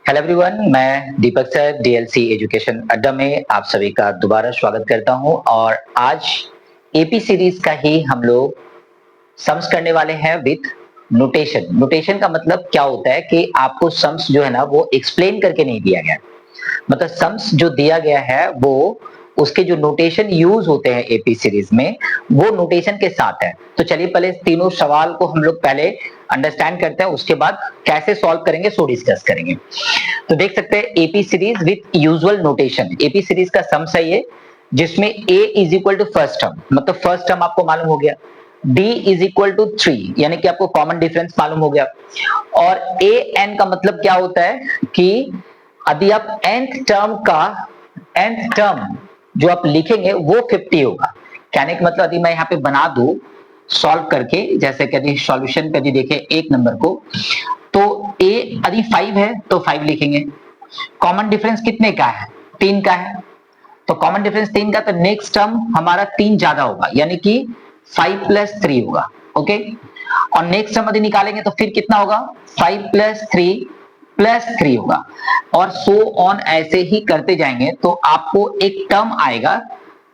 Hello everyone, मैं दीपक sir DLC education अड्डा में आप सभी का दोबारा स्वागत करता हूं और आज एपी सीरीज का ही हम लोग सम्स करने वाले हैं विथ नोटेशन। नोटेशन का मतलब क्या होता है कि आपको सम्स जो है ना वो एक्सप्लेन करके नहीं दिया गया, मतलब सम्स जो दिया गया है वो उसके जो नोटेशन यूज होते हैं एपी सीरीज में वो नोटेशन के साथ है। तो चलिए पहले तीनों सवाल को हम लोग पहले अंडरस्टैंड करते हैं, उसके बाद कैसे सॉल्व करेंगे सो डिस्कस करेंगे। तो देख सकते हैं AP series with usual notation, AP series का सम्स है ये, जिसमें a is equal to first term, मतलब फर्स्ट टर्म आपको मालूम हो गया, d इज इक्वल टू 3 यानी कि आपको कॉमन डिफरेंस मालूम हो गया, और a n का मतलब क्या होता है कि यदि आप nth टर्म का nth टर्म जो आप लिखेंगे वो 50 होगा। कहने का मतलब यदि मैं यहाँ पे बना दूं सॉल्व करके, जैसे कभी सॉल्यूशन कभी देखें एक नंबर को, तो a यदि 5 है तो 5 लिखेंगे। कॉमन डिफरेंस कितने का है? 3 का है, तो कॉमन डिफरेंस 3 का, तो नेक्स्ट टर्म हमारा 3 ज्यादा होगा यानी कि 5 प्लस 3 होगा। ओके, और नेक्स्ट टर्म यदि निकालेंगे तो फिर कितना होगा? 5 प्लस 3 प्लस 3 होगा, और सो ऑन ऐसे ही करते जाएंगे तो आपको एक टर्म आएगा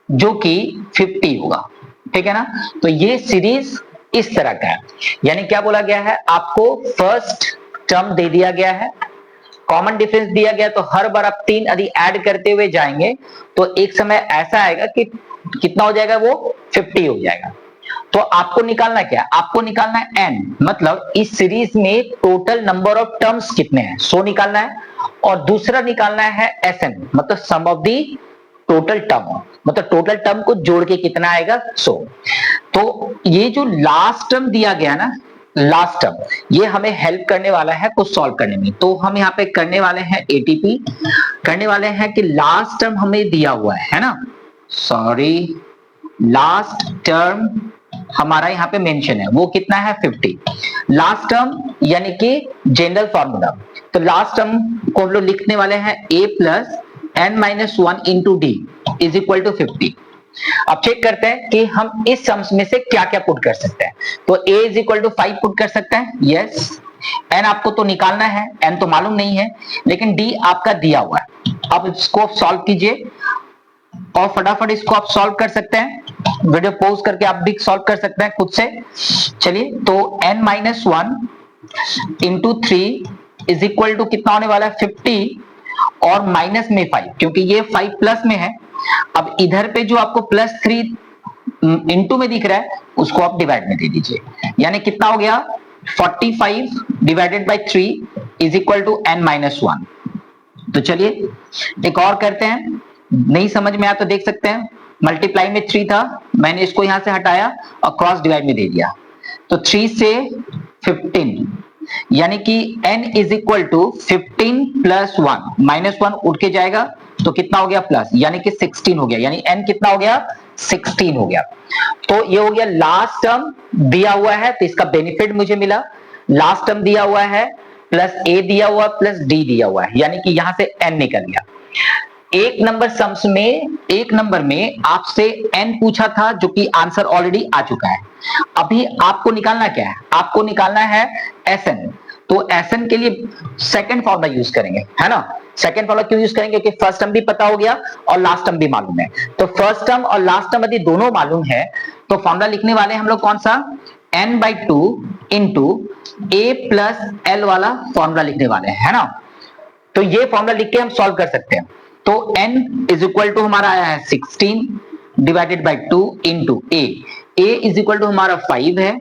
जो कि 50 होगा। ठीक है ना? तो ये सीरीज इस तरह का है, यानी क्या बोला गया है, आपको फर्स्ट टर्म दे दिया गया है, कॉमन डिफरेंस दिया गया, तो हर बार आप 3 यदि ऐड करते हुए जाएंगे तो एक समय ऐसा आएगा कि कितना हो जाएगा, वो 50 हो जाएगा। तो आपको निकालना क्या? आपको निकालना है n, मतलब इस सीरीज में टोटल नंबर ऑफ टर्म्स कितने हैं सो निकालना है, और दूसरा निकालना है sn, मतलब सम ऑफ दी टोटल टर्म, मतलब टोटल टर्म को जोड़ के कितना आएगा सो। तो ये जो लास्ट टर्म दिया गया ना, लास्ट टर्म, ये हमें हेल्प करने वाला है कुछ सॉल्व करने में। तो हम यहाँ पे करने वाले हैं एटीपी, करने वाले हैं कि लास्ट टर्म हमें दिया हुआ है ना, सॉरी, लास्ट टर्म हमारा यहाँ पे मेंशन है, वो कितना है 50। लास्ट टर्म यानी कि जनरल फॉर्मूला, तो लास्ट टर्म को हम लोग लिखने वाले हैं a plus n minus 1 into D is equal to 50। अब चेक करते हैं कि हम इस सम्स में से क्या क्या पुट कर सकते हैं। तो a is equal to 5 put कर सकते हैं, यस। n आपको तो निकालना है, n तो मालूम नहीं है, लेकिन d आपका दिया हुआ है। अब इसको सॉल्व कीजिए और फटाफट इसको आप सॉल्व कर सकते हैं, वीडियो पॉज करके आप भी सॉल्व कर सकते हैं खुद से। चलिए, तो n minus 1 into 3 is equal to कितना होने वाला है 50, और माइनस में 5, क्योंकि ये 5 प्लस में है। अब इधर पे जो आपको प्लस 3 इंटू में दिख रहा है उसको आप डिवाइड में दे दीजिए, यानी कितना हो गया 45 divided by 3 is equal to n minus 1। तो चलिए एक और करते हैं, नहीं समझ में आया तो देख सकते हैं, मल्टीप्लाई में 3 था, मैंने इसको यहां से हटाया और क्रॉस डिवाइड में दे दिया, तो 3 से 15, यानी कि n is equal to 15 plus 1, minus 1 उठ के जाएगा तो कितना हो गया प्लस, यानी कि 16 हो गया, यानी n कितना हो गया 16 हो गया। तो ये हो गया लास्ट टर्म दिया हुआ है, तो इसका बेनिफिट मुझे मिला। लास्ट टर्म दिया हुआ है, प्लस a दिया हुआ, प्लस d दिया हुआ है, यानी कि यहां से n निकल गया। एक नंबर सम्स में, एक नंबर में आपसे n पूछा था जो कि आंसर ऑलरेडी आ चुका है। अभी आपको निकालना क्या है? आपको निकालना है sn। तो sn के लिए सेकंड फॉर्मूला यूज करेंगे, है ना। सेकंड फॉर्मूला क्यों यूज करेंगे कि फर्स्ट टर्म भी पता हो गया और लास्ट टर्म भी मालूम है। तो फर्स्ट टर्म और लास्ट टर्म यदि दोनों मालूम है तो फॉर्मूला लिखने वाले हम लोग कौन सा, n/2 into a plus l वाला फॉर्मूला लिखने वाले हैं, है ना। तो ये फॉर्मूला लिख के हम सॉल्व कर सकते हैं। तो n इज इक्वल टू हमारा आया है 16 divided by 2 into a is equal to हमारा 5 है,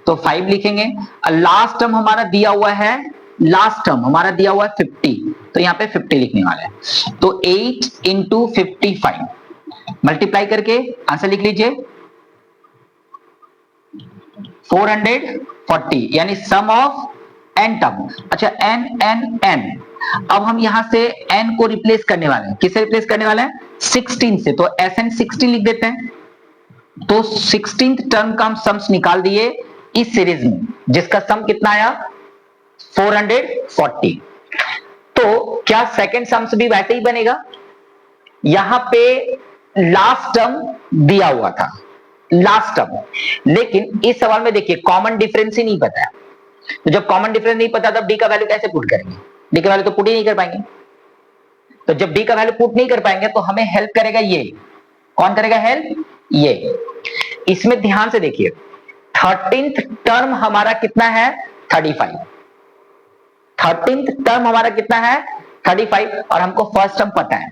तो 5 लिखेंगे। लास्ट टर्म हमारा दिया हुआ है, लास्ट टर्म हमारा दिया हुआ है 50, तो यहाँ पे 50 लिखने वाला है। तो 8 इंटू 55 मल्टीप्लाई करके आंसर लिख लीजिए 440, यानी सम ऑफ n टर्म। अच्छा, n। अब हम यहां से n को रिप्लेस करने वाले हैं, किससे रिप्लेस करने वाले हैं 16 से, तो sn 16 लिख देते हैं। तो 16th टर्म का हम सम्स निकाल दिए इस सीरीज में, जिसका सम कितना आया 440। तो क्या सेकंड सम्स भी वैसे ही बनेगा? यहां पे लास्ट टर्म दिया हुआ था, लास्ट टर्म, लेकिन इस सवाल में देखिए कॉमन डिफरेंस ही नहीं पता है। तो जब कॉमन डिफरेंस नहीं पता तब डी का वैल्यू कैसे पुट करेंगे? डी का वैल्यू तो पुट ही नहीं कर पाएंगे। तो जब डी का वैल्यू पुट नहीं कर पाएंगे तो हमें हेल्प करेगा ये। कौन करेगा हेल्प? ये। इसमें ध्यान से देखिए, 13th टर्म हमारा कितना है? 35। 13th टर्म हमारा कितना है? 35, और हमको फर्स्ट टर्म पता है।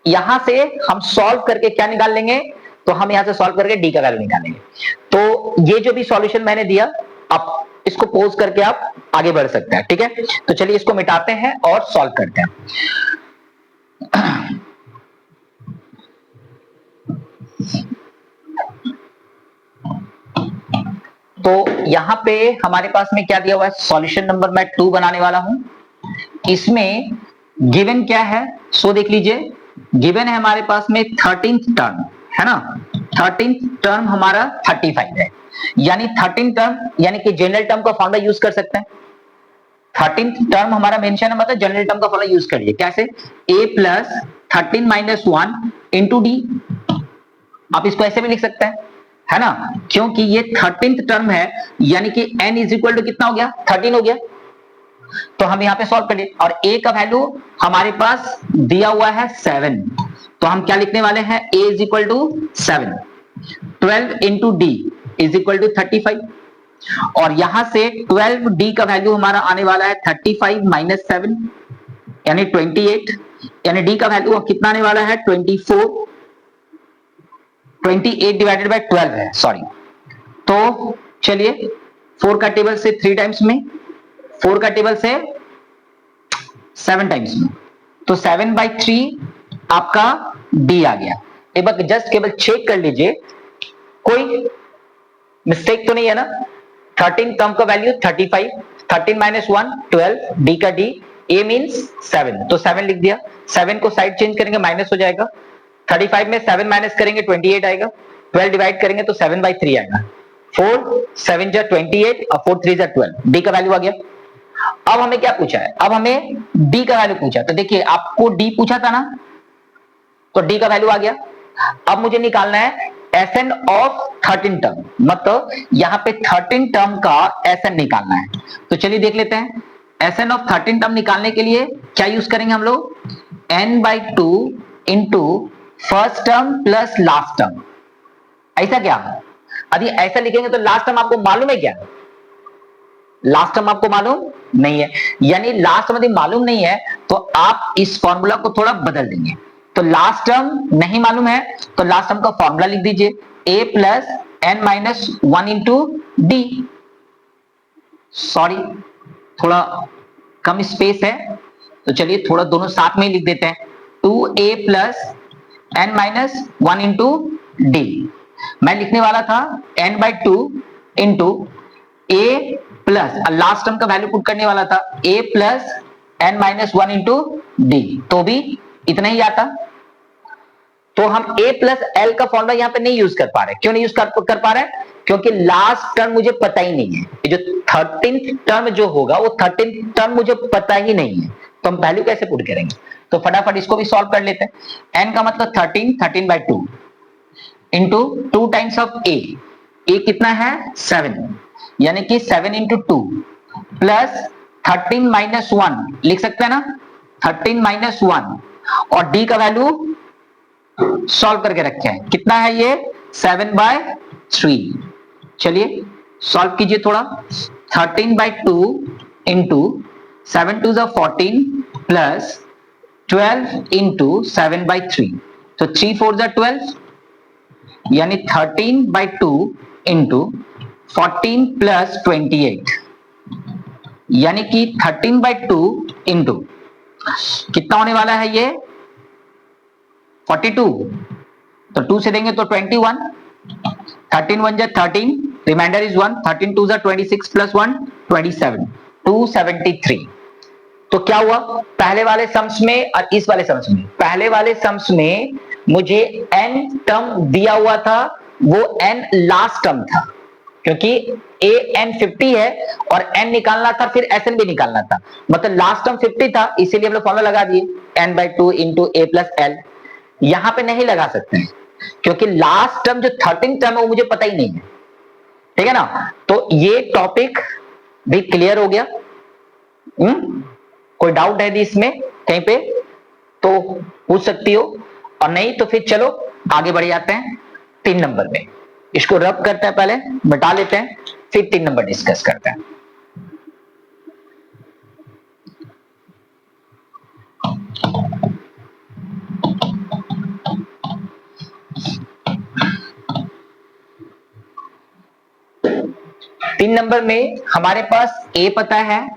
यहां से हम सॉल्व करके क्या निकाल लेंगे? तो हम यहां से सॉल्व करके डी का वैल्यू निकालेंगे। तो ये जो भी सॉल्यूशन मैंने दिया, आप इसको पोज करके आप आगे बढ़ सकते हैं। ठीक है, तो चलिए इसको मिटाते हैं और सॉल्व करते हैं। तो यहां पे हमारे पास में क्या दिया हुआ है? सॉल्यूशन नंबर मैं 2 बनाने वाला हूं। इसमें गिवन क्या है? सो देख लीजिए, गिवन है हमारे पास में 13th टर्म, है ना? 13th टर्म हमारा 35 है, यानी 13th टर्म यानी कि जनरल टर्म का फॉर्मूला यूज कर सकते हैं। 13th टर्म हमारा मेंशन है, मतलब जनरल टर्म का फॉर्मूला यूज करिए। कैसे? a plus 13 minus 1 into D. आप इसको ऐसे भी लिख सकते हैं, है ना? क्योंकि ये 13th टर्म है, यानी कि n इज इक्वल टू कितना हो गया? 13 हो गया। तो हम यहां पे सॉल्व करिए, और a का वैल्यू हमारे पास दिया हुआ है 7। तो हम क्या लिखने वाले हैं? a is equal to 7। 12 into D is equal to 35, और यहां से 12 डी का वैल्यू हमारा आने वाला है 35 माइनस 7 यानी 28, यानी डी का वैल्यू कितना आने वाला है? 24। 28 डिवाइडेड बाय 12 है, सॉरी। तो चलिए 4 का टेबल से 3 टाइम्स में, 4 का टेबल से 7 टाइम्स में, तो 7/3 आपका डी आ गया। एक बार जस्ट केवल चेक कर लीजिए, कोई मिस्टेक तो नहीं है ना? 13 टर्म का वैल्यू 35, 13 माइनस 1 12, डी का डी, ए मींस 7, तो 7 लिख दिया। 7 को साइड चेंज करेंगे माइनस हो जाएगा। 35 में 7 माइनस करेंगे 28 आएगा। 12 डिवाइड करेंगे तो 7/3 आएगा। 4 7 जा 28 और 4 3 जा 12, डी का वैल्यू आ गया। अब हमें क्या पूछा है? अब हमें डी का वैल्यू पूछा। तो देखिए, आपको डी पूछा था ना, तो डी का वैल्यू आ गया। अब मुझे निकालना है एसएन ऑफ 13 टर्म, मतलब यहां पे 13 टर्म का एसएन निकालना है। तो चलिए देख लेते हैं। एसएन ऑफ 13 टर्म निकालने के लिए क्या यूज करेंगे हम लोग? n/2 into first term plus last term. ऐसा क्या? यदि ऐसा लिखेंगे तो लास्ट टर्म आपको मालूम है क्या? लास्ट टर्म आपको मालूम नहीं है, यानी लास्ट टर्म यदि मालूम नहीं है तो आप इस फॉर्मूला को थोड़ा बदल देंगे। तो लास्ट टर्म नहीं मालूम है तो लास्ट टर्म का फॉर्मूला लिख दीजिए, a plus n minus 1 into D. Sorry, थोड़ा कम स्पेस है, तो चलिए थोड़ा दोनों साथ में ही लिख देते हैं। 2a plus n minus 1 into D. मैं लिखने वाला था n/2 into a plus, last term का वैल्यू पुट करने वाला था a plus n minus 1 into D, तो भी इतना ही आता। तो हम a प्लस एल का फॉर्मूला यहां पे नहीं यूज कर पा रहे। क्यों नहीं यूज कर पा रहे? क्योंकि लास्ट टर्म मुझे पता ही नहीं है। ये जो 13th टर्म जो होगा वो 13th टर्म मुझे पता ही नहीं है, तो हम वैल्यू कैसे पुट करेंगे? तो फटाफट इसको भी सॉल्व कर लेते हैं। n का मतलब 13, 13/2 इंटू 2 टाइम्स ऑफ a कितना है? 7, यानी कि 7 इंटू 2 प्लस 13 माइनस 1 लिख सकते हैं ना? 13 माइनस 1, और d का वैल्यू सॉल्व करके रखे हैं। कितना है ये? 7/3। चलिए सॉल्व कीजिए थोड़ा। 13/2 इंटू 7 2 14 प्लस 12 इंटू 7/3, तो 3 4 12, यानी 13/2 इंटू 14 प्लस 28, यानी कि 13/2 इंटू कितना होने वाला है ये? 42, तो 2 से देंगे तो 21, 13 1 जा 13, रिमाइंडर इज 1, 13 2 जा 26 प्लस 1 27, 273। तो क्या हुआ? पहले वाले सम्स में और इस वाले सम्स में, पहले वाले सम्स में मुझे n टर्म दिया हुआ था, वो n लास्ट टर्म था, क्योंकि a n 50 है और n निकालना था, फिर sn भी निकालना था, मतलब लास्ट टर्म 50 था, इसीलिए हम लोग फॉर्मूला लगा दिए n/2 into a plus L. यहां पे नहीं लगा सकते हैं क्योंकि लास्ट टर्म जो 13 टर्म है वो मुझे पता ही नहीं है, ठीक है ना? तो ये टॉपिक भी क्लियर हो गया। कोई डाउट है इसमें कहीं पे तो पूछ सकती हो, और नहीं तो फिर चलो आगे बढ़ जाते हैं 3 नंबर में। इसको रब करते हैं, पहले मिटा लेते हैं, फिर 3 नंबर डिस्कस करते हैं। तीन नंबर में हमारे पास a पता है,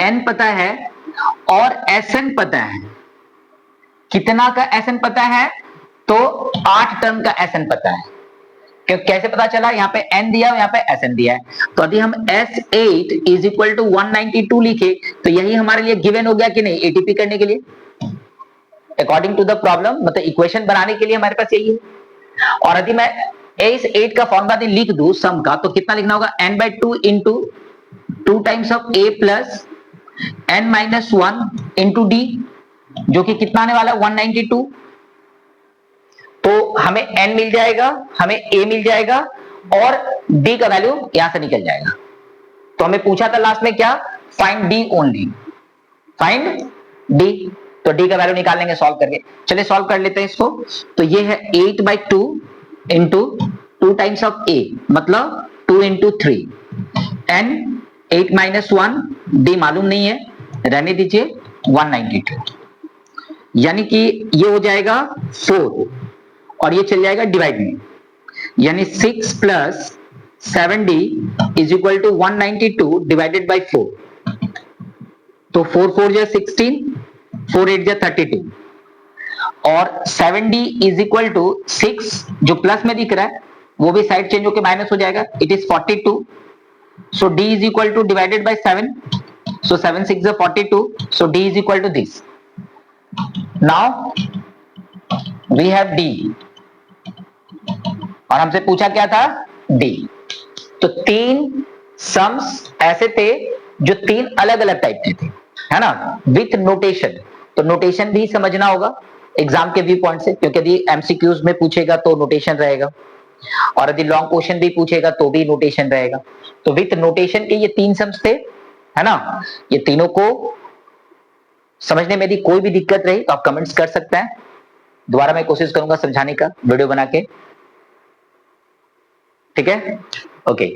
n पता है और sn पता है। कितना का sn पता है? तो 8 टर्म का sn पता है। कैसे पता चला? यहाँ पे n दिया है, यहाँ पे sn दिया है, तो यदि हम S8 इज इक्वल टू 192 लिखे तो यही हमारे लिए गिवन हो गया कि नहीं एटीपी करने के लिए, अकॉर्डिंग टू द प्रॉब्लम, मतलब इक्वेशन बनाने के लिए हमारे पास यही है। और यदि मैं इस 8 का फॉर्मूला लिख दूं सम का, तो कितना लिखना होगा? n by 2 into 2 times of a plus n minus 1 into d, जो कि कितना आने वाला है 192। तो हमें n मिल जाएगा, हमें a मिल जाएगा और d का वैल्यू यहां से निकल जाएगा। तो हमें पूछा था लास्ट में क्या? Find d only, find d। तो d का वैल्यू निकाल लेंगे सॉल्व करके। चलिए सॉल्व कर लेते हैं इसको। तो ये है 8 by 2 into 2 times of a, मतलब 2 इंटू 3, n 8 माइनस 1, d मालूम नहीं है, रहने दीजिए, 192, यानी कि ये हो जाएगा 4 और ये चल जाएगा डिवाइड में, यानी 6 plus 7d is equal to 192 divided by 4। तो 4 4 जा 16, 4 8 जा 32 और 7d इज इक्वल टू 6, जो प्लस में दिख रहा है वो भी साइड चेंज होकर माइनस हो जाएगा, it is 42। So d is equal to divided by 7, so 7 6 जा 42, so d is equal to this. Now we have d और हमसे पूछा क्या था? d। तो 3 सम्स ऐसे थे जो 3 अलग अलग टाइप के थे, है ना, विथ नोटेशन। तो नोटेशन भी समझना होगा एग्जाम के व्यू पॉइंट से, क्योंकि यदि एमसीक्यूज में पूछेगा तो नोटेशन रहेगा और यदि लॉन्ग क्वेश्चन भी पूछेगा तो भी नोटेशन रहेगा। तो विथ नोटेशन के ये 3 सम्स थे, है ना। ये तीनों को समझने में यदि कोई भी दिक्कत रही तो आप कमेंट्स कर सकते हैं, दोबारा मैं कोशिश करूंगा समझाने का वीडियो बना के, ठीक है। ओके